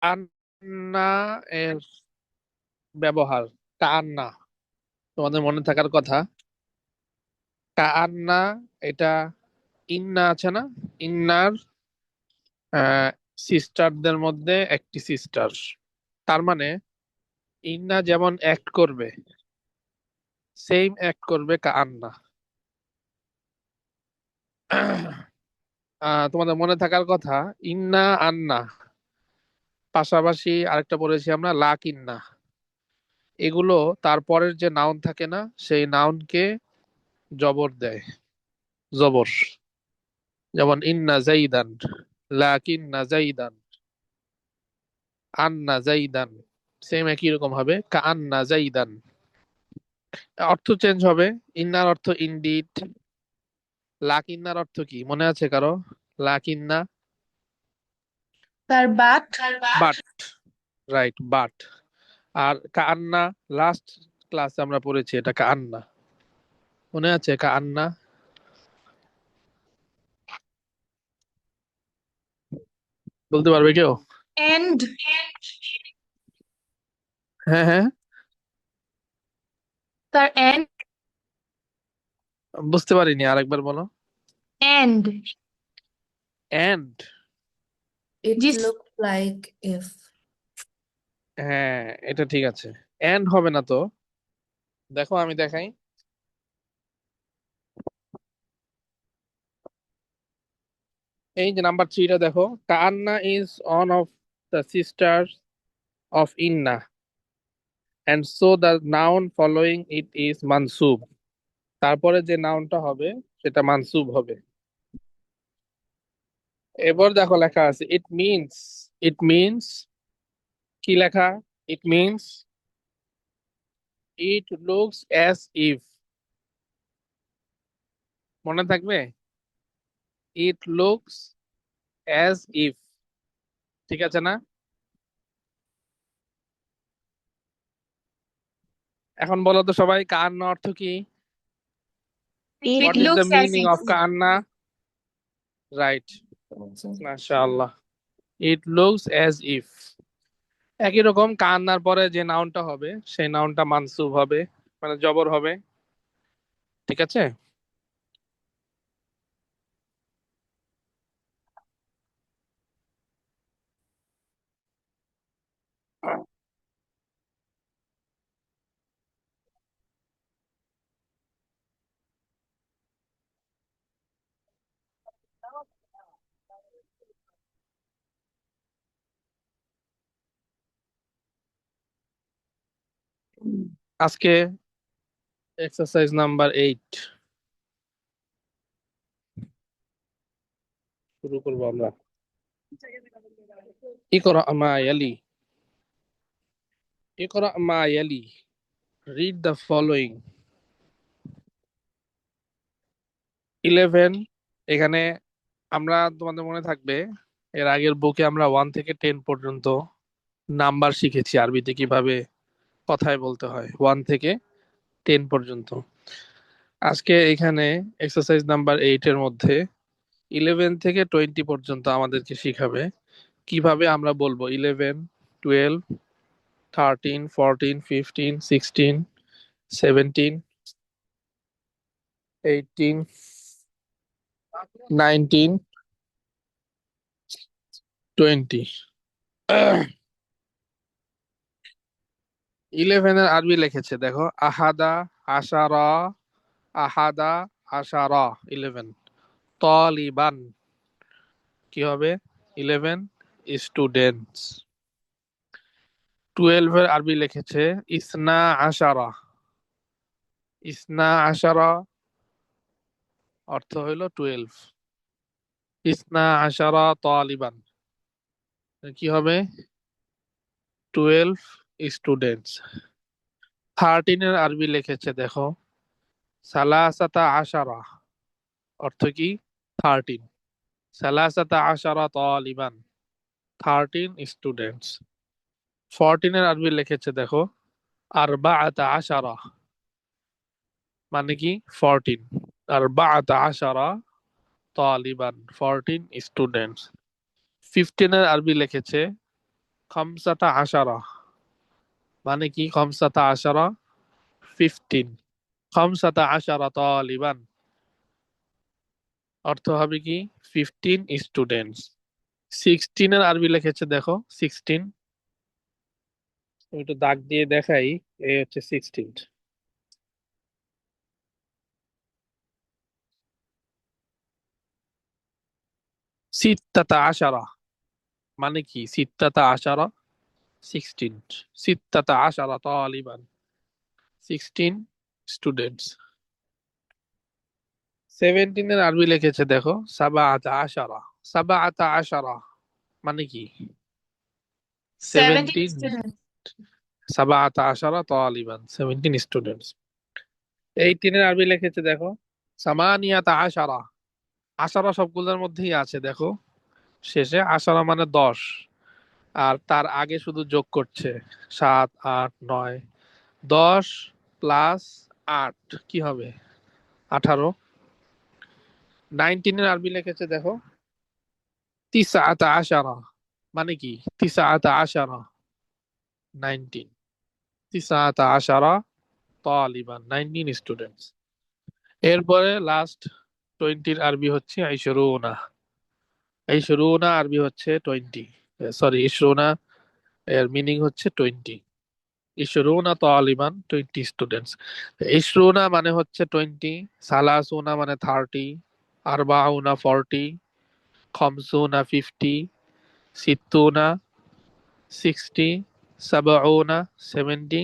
আন্না এর ব্যবহার কান্না, তোমাদের মনে থাকার কথা। কান্না এটা ইন্না আছে না, ইন্নার সিস্টারদের মধ্যে একটি সিস্টার। তার মানে ইন্না যেমন অ্যাক্ট করবে, সেম অ্যাক্ট করবে কান্না। তোমাদের মনে থাকার কথা, ইন্না আন্না পাশাপাশি আরেকটা পড়েছি আমরা লাকিন্না। এগুলো তারপরের যে নাউন থাকে না, সেই নাউনকে জবর দেয়, জবর। যেমন ইন্না জাইদান, লাকিন্না জাইদান, আন্না জাইদান, সেম একই রকম হবে কা আন্না জাইদান। অর্থ চেঞ্জ হবে। ইন্নার অর্থ ইনডিড, লাকিন্নার অর্থ কি মনে আছে কারো? লাকিন্না তার বাট। But, right, but. আর কান্না লাস্ট ক্লাসে আমরা পড়েছি, এটা কান্না মনে আছে? কান্না বলতে পারবে কেউ? এন্ড। হ্যাঁ হ্যাঁ, তার এন্ড। বুঝতে পারিনি, আরেকবার বলো। এন্ড। এন্ড, জি। It looked like if. হ্যাঁ এটা ঠিক আছে। এন্ড হবে না তো, দেখো আমি দেখাই। এই যে নাম্বার 3টা দেখো, কান্না is on of the sisters of ইন্না, and so the noun following it is mansub। তারপরে যে নাউনটা হবে সেটা মানসুব হবে। এবার দেখো লেখা আছে ইট মিনস। ইট মিনস কি লেখা? It means it looks as if, মনে থাকবে? ইট লুকস অ্যাজ ইফ, ঠিক আছে না? এখন বলো তো সবাই, কান্না অর্থ কি? It what is the looks as meaning if. Of কান্না? রাইট, মাশাআল্লাহ। It looks as if. একই রকম কান্নার পরে যে নাউনটা হবে সেই নাউনটা মানসুব হবে, মানে জবর হবে, ঠিক আছে? আজকে এক্সারসাইজ নাম্বার 8 শুরু করবো আমরা। ইকরা মা ইয়ালি, ইকরা মা ইয়ালি, রিড দ্য ফলোইং। 11, এখানে আমরা, তোমাদের মনে থাকবে এর আগের বুকে আমরা 1 থেকে 10 পর্যন্ত নাম্বার শিখেছি আরবিতে, কিভাবে কথায় বলতে হয় 1 থেকে 10 পর্যন্ত। আজকে এখানে এক্সারসাইজ নাম্বার 8 এর মধ্যে 11 থেকে 20 পর্যন্ত আমাদেরকে শিখাবে কিভাবে আমরা বলবো 11, 12, 13, 14, 15, 16, 17, 18, 19, 20। 11 এর আরবি লিখেছে দেখো, আহাদা আশারা, আহাদা আশারা 11। তলিবান কি হবে? 11 স্টুডেন্টস। 12 এর আরবি লিখেছে ইসনা আশারা, ইসনা আশারা অর্থ হইল 12। ইসনা আশারা তালিবান কি হবে? 12 স্টুডেন্টস। 13 এর আরবি লিখেছে দেখো, সালাসাতা আশারা অর্থ কি? 13। সালাসাতা আশারা তালিবান, 13 স্টুডেন্টস। 14 এর আরবি লিখেছে দেখো, আরবাআতা আশারা মানে কি? 14। আরবাআতা আশারা তালিবান, 14 স্টুডেন্টস। 15 এর আরবি লিখেছে খামসাতা আশারা মানে কি? খামসাতা আশারা 15, খামসাতা আশারা তালিবান অর্থ হবে কি 15 স্টুডেন্টস। 16 এর আরবি লিখেছে দেখো, 16 একটু দাগ দিয়ে দেখাই, এই হচ্ছে 16। সিত্তাতা আশারা মানে কি? সিত্তাতা আশারা 16, সিত্তাতা আশারা তালিবান 16 স্টুডেন্টস। 17 এর আরবি লিখেছে দেখো, সাবাআতা আশারা, সাবাআতা আশারা মানে কি? 17 17, students. সাবাআতা আশারা তালিবান 17 স্টুডেন্টস। 18 এর আরবি লিখেছে দেখো, সামানিয়াতা আশারা, আশারা সবগুলোর মধ্যেই আছে দেখো, শেষে আশারা মানে 10, আর তার আগে শুধু যোগ করছে 7 8 9, 10 প্লাস 8 কি হবে? 18। 19 এর আরবি লিখেছে দেখো, তিসআতা আশারা মানে কি? তিসআতা আশারা 19, তিসআতা আশারা তালিবান 19 স্টুডেন্টস। এরপরে লাস্ট 20 এর আরবি হচ্ছে আইশরুনা। আইশরুনা আরবি হচ্ছে 20, সরি ইশরুনা এর মিনিং হচ্ছে 20। ইশরুনা তালিবান 20 স্টুডেন্টস। ইশরুনা মানে হচ্ছে 20, সালাসুনা মানে 30, আরবাউনা 40, খামসুনা 50, সিত্তুনা 60, সাবাউনা 70,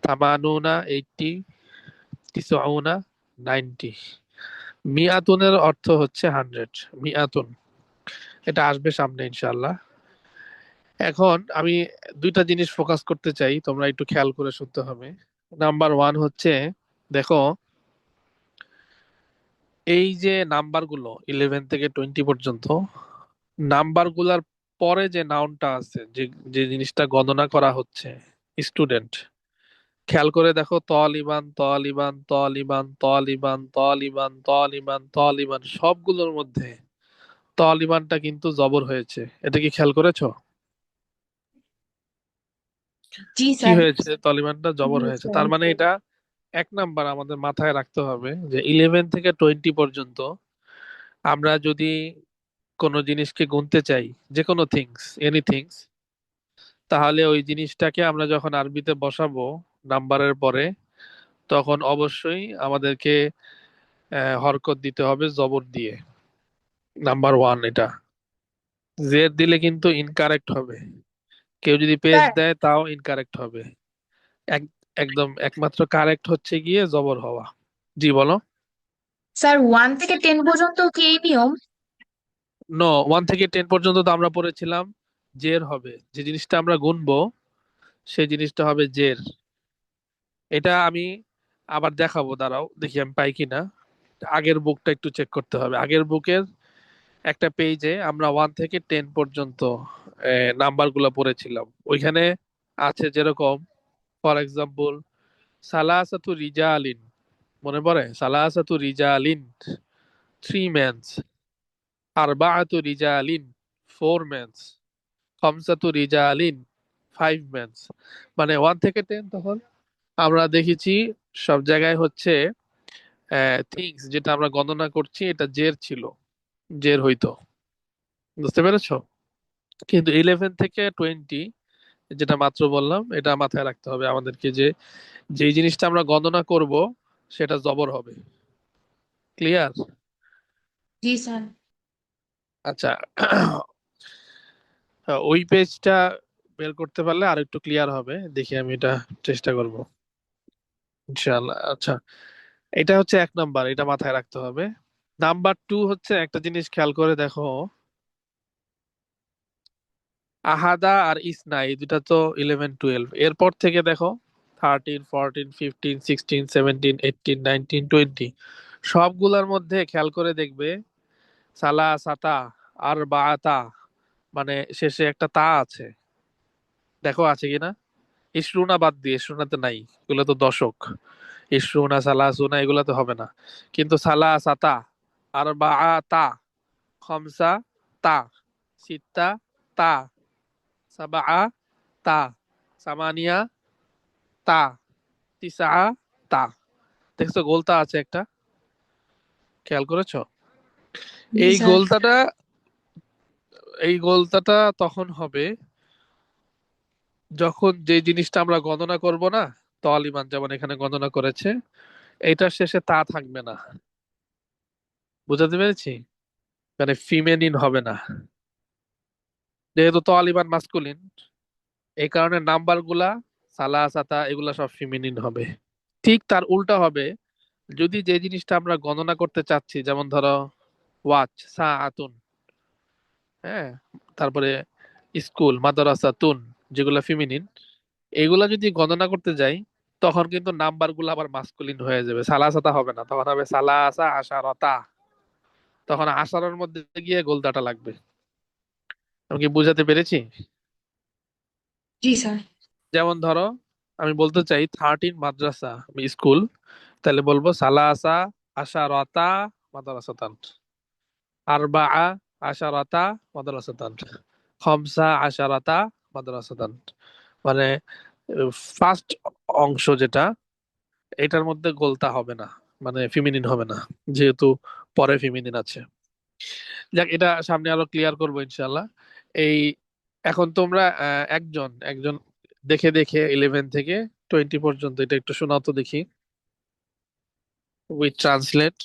তামানুনা 80, তিসউনা 90। মিয়াতুনের অর্থ হচ্ছে 100, মিয়াতুন। এটা আসবে সামনে ইনশাআল্লাহ। এখন আমি দুইটা জিনিস ফোকাস করতে চাই, তোমরা একটু খেয়াল করে শুনতে হবে। নাম্বার ওয়ান হচ্ছে, দেখো এই যে নাম্বারগুলো 11 থেকে 20 পর্যন্ত, নাম্বারগুলোর পরে যে নাউনটা আছে, যে যে জিনিসটা গণনা করা হচ্ছে, স্টুডেন্ট, খেয়াল করে দেখো, তলিবান তলিবান তলিবান তলিবান তলিবান তলিবান তলিবান সবগুলোর মধ্যে তলিবানটা কিন্তু জবর হয়েছে। এটা কি খেয়াল করেছো? জি কি স্যার। হয়েছে? তলিবানটা জবর Yes, হয়েছে, sir. তার মানে এটা এক নাম্বার আমাদের মাথায় রাখতে হবে যে 11 থেকে 20 পর্যন্ত আমরা যদি কোনো জিনিসকে গুনতে চাই, যে কোনো থিংস, এনিথিংস, তাহলে ওই জিনিসটাকে আমরা যখন আরবিতে বসাবো নাম্বারের পরে, তখন অবশ্যই আমাদেরকে হরকত দিতে হবে জবর দিয়ে। নাম্বার ওয়ান এটা। জের দিলে কিন্তু ইনকারেক্ট হবে, কেউ যদি পেজ স্যার, দেয় তাও ইনকারেক্ট হবে। এক একদম একমাত্র কারেক্ট হচ্ছে গিয়ে জবর হওয়া। জি বলো। স্যার 1 থেকে 10 পর্যন্ত কি এই নিয়ম? নো, 1 থেকে 10 পর্যন্ত তো আমরা পড়েছিলাম জের হবে, যে জিনিসটা আমরা গুনবো সেই জিনিসটা হবে জের। এটা আমি আবার দেখাবো, দাঁড়াও দেখি আমি পাই কিনা। আগের বুকটা একটু চেক করতে হবে। আগের বুকের একটা পেজে আমরা 1 থেকে 10 পর্যন্ত নাম্বার গুলা পড়েছিলাম। ওইখানে আছে যেরকম, ফর এক্সাম্পল, সালাসাতু রিজালিন, মনে পড়ে? সালাসাতু রিজালিন 3 মেন্স, আরবাআতু রিজালিন 4 মেন্স, খামসাতু রিজালিন 5 মেন্স। মানে 1 থেকে 10 তখন আমরা দেখেছি সব জায়গায় হচ্ছে থিংস যেটা আমরা গণনা করছি এটা জের ছিল, জের হইতো। বুঝতে পেরেছো? কিন্তু 11 থেকে 20 যেটা মাত্র বললাম, এটা মাথায় রাখতে হবে আমাদেরকে যে যেই জিনিসটা আমরা গণনা করব সেটা জবর হবে। ক্লিয়ার? জি স্যার। আচ্ছা। ওই পেজটা বের করতে পারলে আর একটু ক্লিয়ার হবে, দেখি আমি এটা চেষ্টা করব ইনশাআল্লাহ। আচ্ছা, এটা হচ্ছে 1 নাম্বার, এটা মাথায় রাখতে হবে। নাম্বার 2 হচ্ছে, একটা জিনিস খেয়াল করে দেখো, আহাদা আর ইসনা এই দুটা তো 11 12, এরপর থেকে দেখো 13 14 15 16 17 18 19 20 সবগুলোর মধ্যে খেয়াল করে দেখবে সালা সাতা আর বাতা মানে শেষে একটা তা আছে, দেখো আছে কিনা। ইসরুনা বাদ দিয়ে, ইসরুনাতে নাই, এগুলো তো দশক। ইসরুনা সালাসুনা এগুলো তো হবে না। কিন্তু সালা সাতা আর বা তা, খমসা তা, সিত্তা তা, সাবা তা, সামানিয়া তা, তিসা তা। দেখছো গোলতা আছে একটা, খেয়াল করেছো? জি এই স্যার। গোলতাটা, এই গোলতাটা তখন হবে যখন যে জিনিসটা আমরা গণনা করব না, তলিমান যেমন এখানে গণনা করেছে, এইটার শেষে তা থাকবে না। বুঝাতে পেরেছি? মানে ফিমেনিন হবে না, যেহেতু তলিমান মাস্কুলিন, এই কারণে নাম্বার গুলা সালাসাতা এগুলা সব ফিমেনিন হবে। ঠিক তার উল্টা হবে যদি যে জিনিসটা আমরা গণনা করতে চাচ্ছি, যেমন ধরো ওয়াচ, সা আতুন, হ্যাঁ, তারপরে স্কুল, মাদ্রাসা, তুন, যেগুলা ফিমিনিন, এগুলা যদি গণনা করতে যাই, তখন কিন্তু নাম্বার গুলো আবার মাস্কুলিন হয়ে যাবে, সালাসাতা হবে না, তখন হবে সালাসা আশারতা। তখন আশারের মধ্যে গিয়ে গোলদাটা লাগবে। আমি কি বুঝাতে পেরেছি? জি স্যার। যেমন ধরো আমি বলতে চাই 13 মাদ্রাসা, আমি স্কুল, তাহলে বলবো সালাসা আশারতা মাদ্রাসাতান, আরবা আশারতা মাদ্রাসাতান, খমসা আশারতা মাদ্রাসাতান। মানে ফার্স্ট অংশ যেটা, এটার মধ্যে গোলতা হবে না, মানে ফিমিনিন হবে না, যেহেতু পরে ফিমিনিন আছে। যাক, এটা সামনে আরো ক্লিয়ার করবো ইনশাল্লাহ। এই এখন তোমরা একজন একজন দেখে দেখে 11 থেকে 20 পর্যন্ত এটা একটু শোনাও তো দেখি, উইথ ট্রান্সলেট।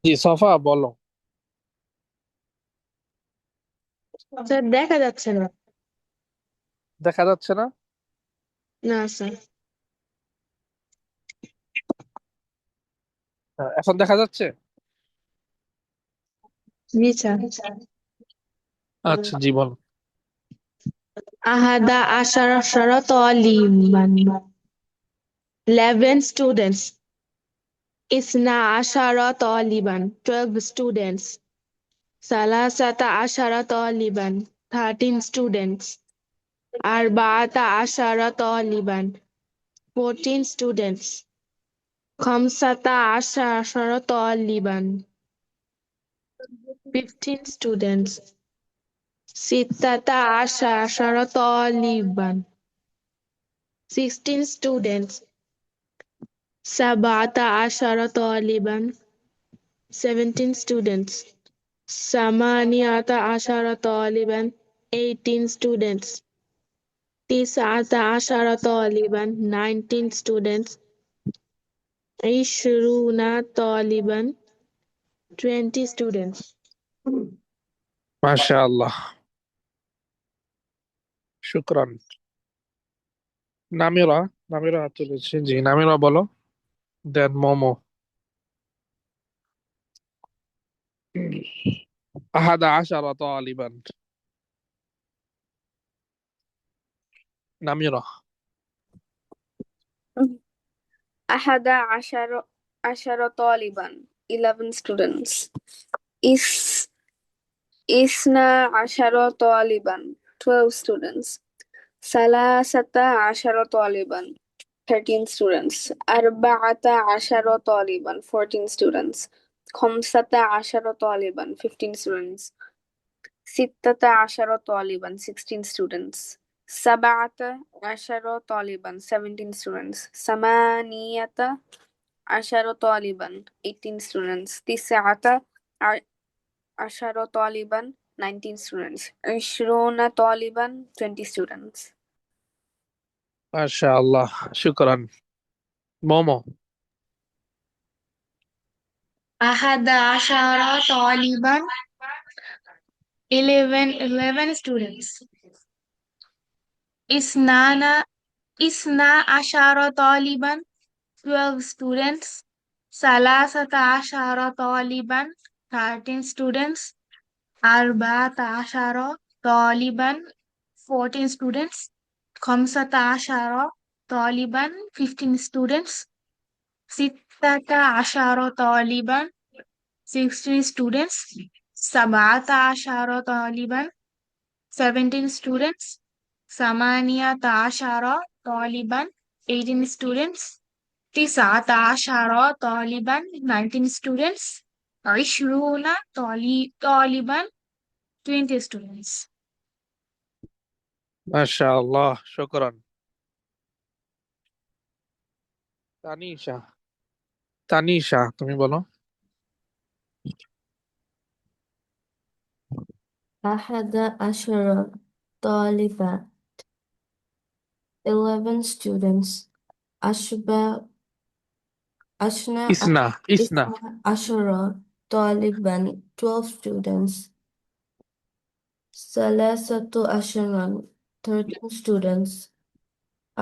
জি সফা বলো। স্যার দেখা যাচ্ছে না। দেখা যাচ্ছে না? না স্যার। এখন দেখা যাচ্ছে? জি স্যার। আচ্ছা, জি বলো। আহাদা আশারা তলিবান, 11 students. Isna ashara taliban, 12 students. Salasata ashara taliban, 13 students. Arba'ata ashara taliban, 14 students. Khamsata ashara taliban, 15 students. Sittata ashara taliban, 16 students. Sab'ata ashara taliban, 17 students. Samaniyata ashara taliban, 18 students. Tis'ata ashara taliban, 19 students. عشرون طالبا 20 students. মাশাআল্লাহ, শুকরান। নামিরা, নামিরা হাত তুলেছে, জি নামিরা বলো। দেন মোমো। আহাদা আশারা Taliban. Namira. أحد عشر طالبا 11 students. إس إثنا عشر طالبا 12 students. ثلاثة عشر طالبا 13 students. أربعة عشر طالبا 14 students. خمسة عشر طالبا 15 students. ستة عشر طالبا 16 students. سبعة عشر طالبا 17 students. ثمانية عشر طالبا 18 students. تسعة عشر طالبا 19 students. 20 طالبا 20 students. মাশাআল্লাহ, শুকরান। Momo. أحد عشر طالبا 11 students. إثنان إثنا عشر طالبا 12 students. ثلاثة عشر طالبا 13 students. أربعة عشر طالبا 14 students. خمسة عشر طالبا 15 students. ستة عشر طالبا 16 students. سبعة عشر طالبا 17 students. ثمانية عشر طالبا 18 students. تسعة عشر طالبا 19 students. 20 طالبا 20 students. মাশাআল্লাহ, শুকরান। তানিশা, তানিশা তুমি বলো। أحد عشر طالبا 11 students. أشبه أشنا ইসনা, ইসনা। إثنا عشر طالبا 12 students. ثلاثة عشر 13 students.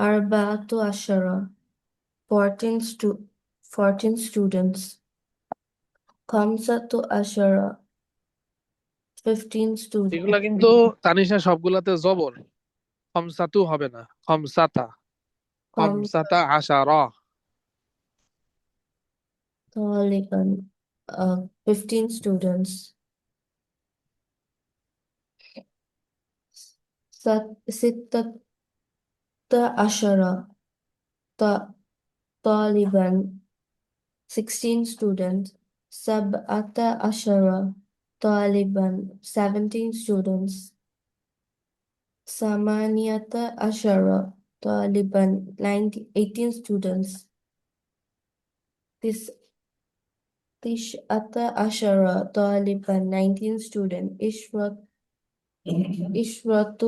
أربعة عشر 14 students. خمسة عشر 15 students. এগুলা কিন্তু তানিশা সবগুলাতে জবর, খমসাতু হবে না, খমসাতা। خمسة খমসাতা আশারা। طالبا 15 students. ستة عشر طالبا 16 students. سبعة عشر طالبا 17 students. ثمانية عشر طالبا 18 students. تسعة عشر طالبا 19 students. عشرة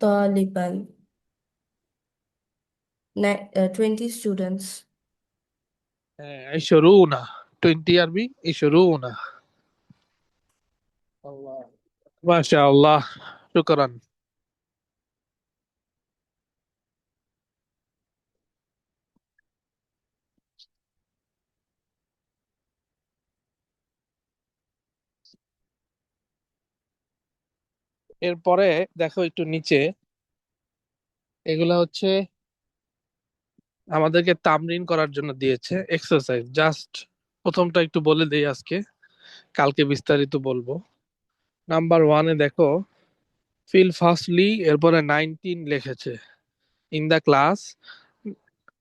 طالبا 20 students. ইশরুনা, 20 আরবি ইশরুনা। মাশাআল্লাহ, শুকরান। এরপরে দেখো একটু নিচে, এগুলা হচ্ছে আমাদেরকে তামরিন করার জন্য দিয়েছে, এক্সারসাইজ। জাস্ট প্রথমটা একটু বলে দেই আজকে, কালকে বিস্তারিত বলবো। নাম্বার ওয়ানে দেখো, ফিল ফার্স্টলি, এরপরে 19 লিখেছে। In the class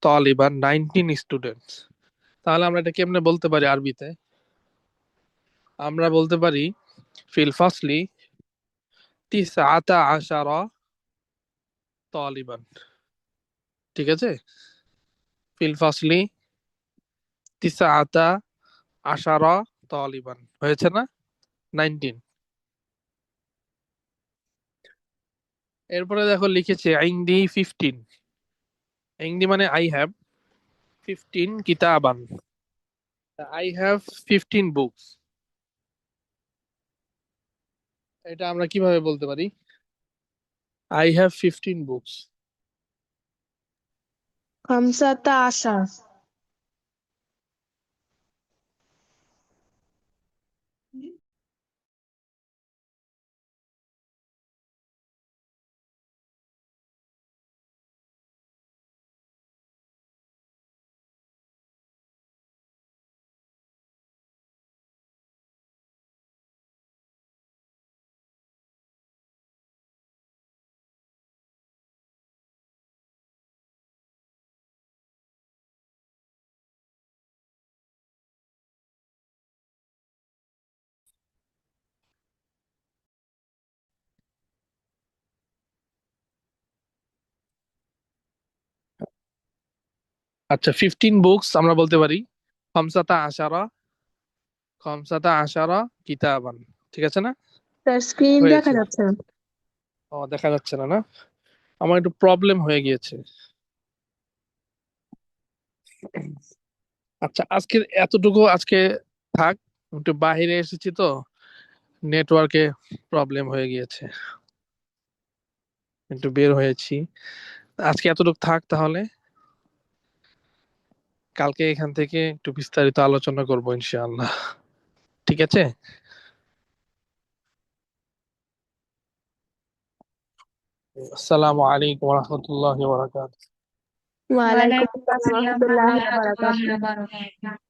Taliban 19 students. তাহলে আমরা এটা কেমনে বলতে পারি আরবিতে? আমরা বলতে পারি ফিল ফার্স্টলি তিসআতা আশারা তালিবান। ঠিক আছে, ফিল ফার্স্টলি তিসআতা আশারা তালিবান হয়েছে না, 19। এরপরে দেখো লিখেছে ইংদি 15। ইংদি মানে I have, 15 কিতাবান। I have 15 books. এটা আমরা কিভাবে বলতে পারি? I have 15 books. خمسة عشر আচ্ছা, 15 বুকস আমরা বলতে পারি খামসাতা আশারা, খামসাতা আশারা কিতাবান। ঠিক আছে না? তার স্ক্রিন দেখা হয়েছে। যাচ্ছে না। দেখা যাচ্ছে না না? আমার একটু প্রবলেম হয়ে গিয়েছে। আচ্ছা, আজকে এতটুকু আজকে থাক। একটু বাইরে এসেছি তো, নেটওয়ার্কে প্রবলেম হয়ে গিয়েছে, একটু বের হয়েছি। আজকে এতটুকু থাক তাহলে। কালকে এখান থেকে একটু বিস্তারিত আলোচনা করবো ইনশাআল্লাহ। ঠিক আছে। আসসালামু আলাইকুম রহমতুল্লাহ বারাকাতুহু। ওয়ালাইকুম ওয়ালাইকুম আসসালাম আসসালাম রহমতুল্লাহি ওয়া ওয়া বারাকাতুহু। রাহমাতুল্লাহি ওয়া বারাকাতুহু।